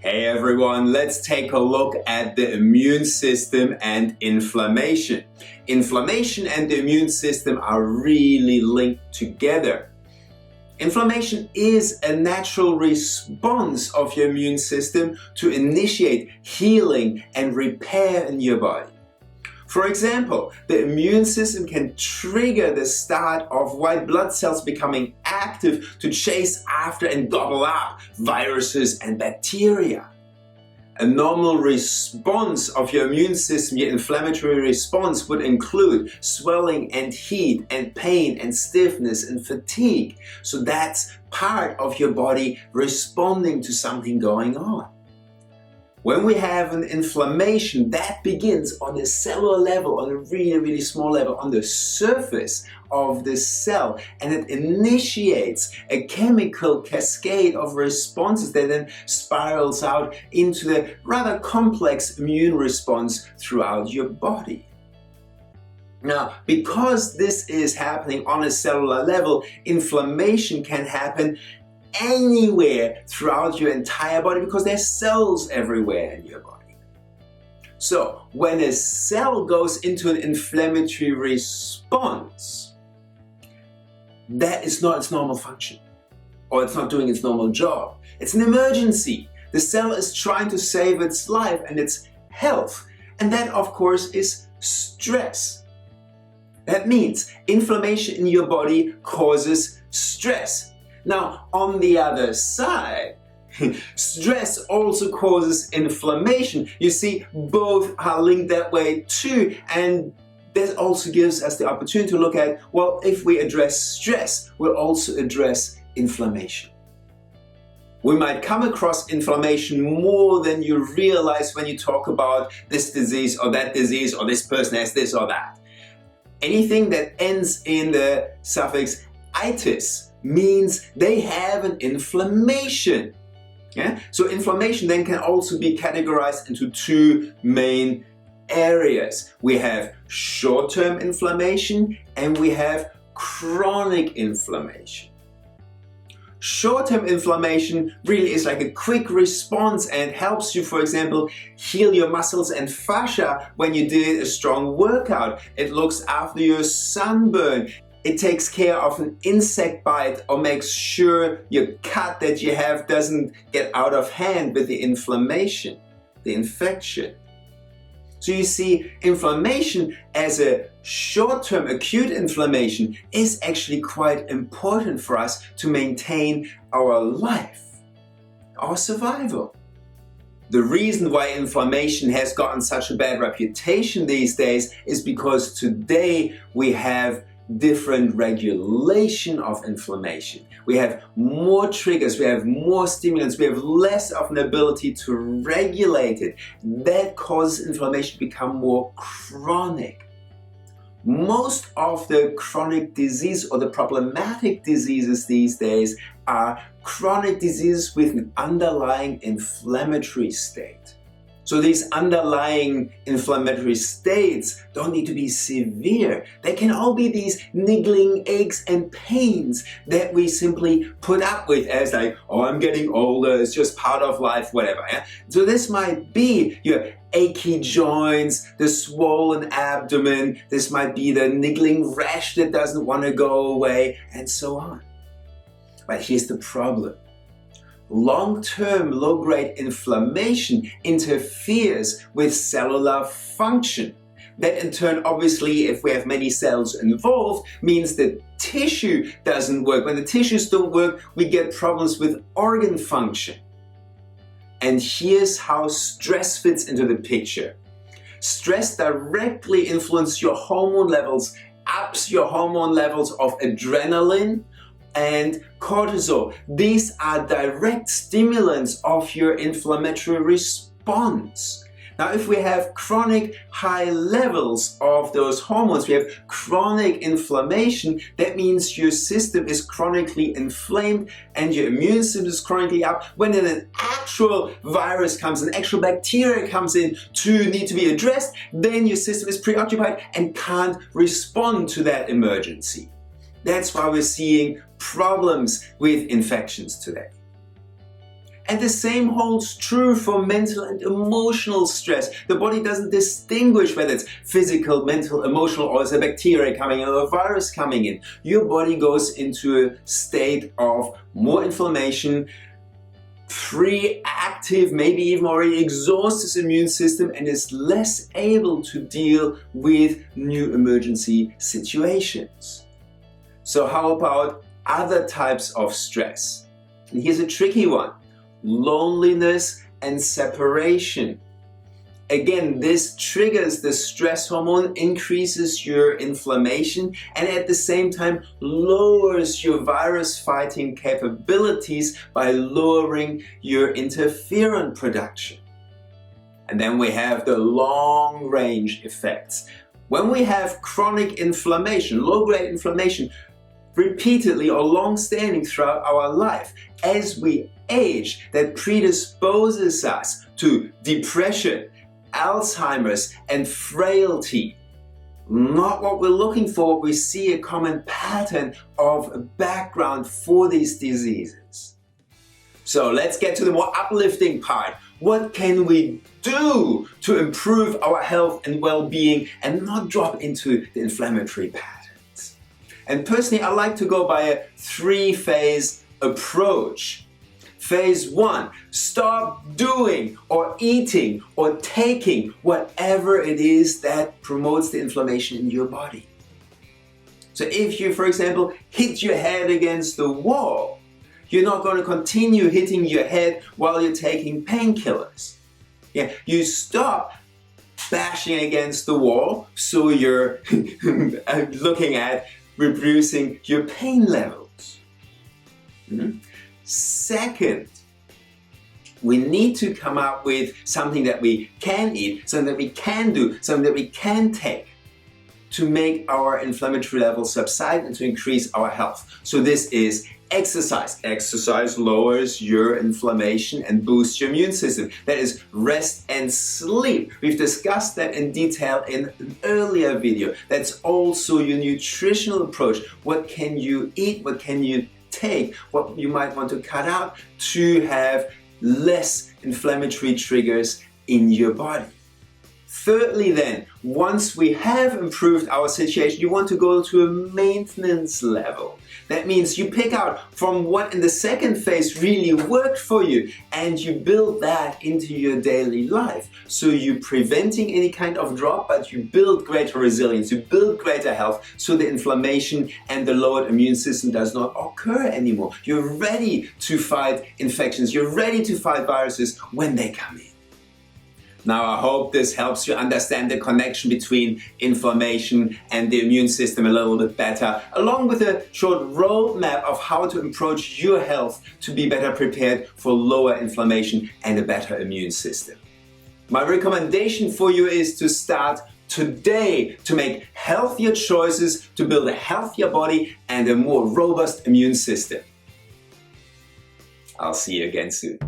Hey everyone, let's take a look at the immune system and inflammation. Inflammation and the immune system are really linked together. Inflammation is a natural response of your immune system to initiate healing and repair in your body. For example, the immune system can trigger the start of white blood cells becoming active to chase after and gobble up viruses and bacteria. A normal response of your immune system, your inflammatory response, would include swelling and heat and pain and stiffness and fatigue. So that's part of your body responding to something going on. When we have an inflammation, that begins on a cellular level, on a really small level, on the surface of the cell, and it initiates a chemical cascade of responses that then spirals out into the rather complex immune response throughout your body. Now, because this is happening on a cellular level, inflammation can happen anywhere throughout your entire body because there's cells everywhere in your body. So when a cell goes into an inflammatory response, that is not its normal function, or it's not doing its normal job. It's an emergency. The cell is trying to save its life and its health, and that of course is stress. That means inflammation in your body causes stress. Now, on the other side, stress also causes inflammation. You see, both are linked that way too, and that also gives us the opportunity to look at, well, if we address stress, we'll also address inflammation. We might come across inflammation more than you realize when you talk about this disease or that disease, or this person has this or that. Anything that ends in the suffix itis means they have an inflammation. Yeah? So inflammation then can also be categorized into two main areas. We have short-term inflammation and we have chronic inflammation. Short-term inflammation really is like a quick response and helps you, for example, heal your muscles and fascia when you did a strong workout. It looks after your sunburn. It takes care of an insect bite or makes sure your cut that you have doesn't get out of hand with the inflammation, the infection. So you see, inflammation as a short-term acute inflammation is actually quite important for us to maintain our life, our survival. The reason why inflammation has gotten such a bad reputation these days is because today we have different regulation of inflammation. We have more triggers, we have more stimulants, we have less of an ability to regulate it. That causes inflammation to become more chronic. Most of the chronic disease or the problematic diseases these days are chronic diseases with an underlying inflammatory state. So these underlying inflammatory states don't need to be severe. They can all be these niggling aches and pains that we simply put up with as like, oh, I'm getting older, it's just part of life, whatever. Yeah? So this might be your achy joints, the swollen abdomen, this might be the niggling rash that doesn't want to go away, and so on. But here's the problem. Long-term low-grade inflammation interferes with cellular function. That in turn, obviously, if we have many cells involved, means that tissue doesn't work. When the tissues don't work, we get problems with organ function. And here's how stress fits into the picture. Stress directly influences your hormone levels, ups your hormone levels of adrenaline and cortisol. These are direct stimulants of your inflammatory response. Now, if we have chronic high levels of those hormones, we have chronic inflammation, that means your system is chronically inflamed and your immune system is chronically up. When then an actual virus comes, an actual bacteria comes in to need to be addressed, then your system is preoccupied and can't respond to that emergency. That's why we're seeing problems with infections today. And the same holds true for mental and emotional stress. The body doesn't distinguish whether it's physical, mental, emotional, or is a bacteria coming in or a virus coming in. Your body goes into a state of more inflammation, pre-active, maybe even already exhausts its immune system and is less able to deal with new emergency situations. So how about other types of stress? And here's a tricky one: loneliness and separation. Again, this triggers the stress hormone, increases your inflammation, and at the same time lowers your virus fighting capabilities by lowering your interferon production. And then we have the long range effects. When we have chronic inflammation, low-grade inflammation, repeatedly or long-standing throughout our life, as we age, that predisposes us to depression, Alzheimer's, and frailty. Not what we're looking for. We see a common pattern of background for these diseases. So let's get to the more uplifting part. What can we do to improve our health and well-being and not drop into the inflammatory patterns? And personally, I like to go by a 3-phase approach. Phase 1, stop doing or eating or taking whatever it is that promotes the inflammation in your body. So if you, for example, hit your head against the wall, you're not going to continue hitting your head while you're taking painkillers. Yeah, you stop bashing against the wall, so you're looking at reducing your pain levels. Second, we need to come up with something that we can eat, something that we can do, something that we can take to make our inflammatory levels subside and to increase our health. So this is exercise. Exercise lowers your inflammation and boosts your immune system. That is rest and sleep. We've discussed that in detail in an earlier video. That's also your nutritional approach. What can you eat? What can you take? What you might want to cut out to have less inflammatory triggers in your body. Thirdly then, once we have improved our situation, you want to go to a maintenance level. That means you pick out from what in the second phase really worked for you and you build that into your daily life. So you're preventing any kind of drop, but you build greater resilience, you build greater health, so the inflammation and the lowered immune system does not occur anymore. You're ready to fight infections, you're ready to fight viruses when they come in. Now, I hope this helps you understand the connection between inflammation and the immune system a little bit better, along with a short roadmap of how to approach your health to be better prepared for lower inflammation and a better immune system. My recommendation for you is to start today to make healthier choices to build a healthier body and a more robust immune system. I'll see you again soon.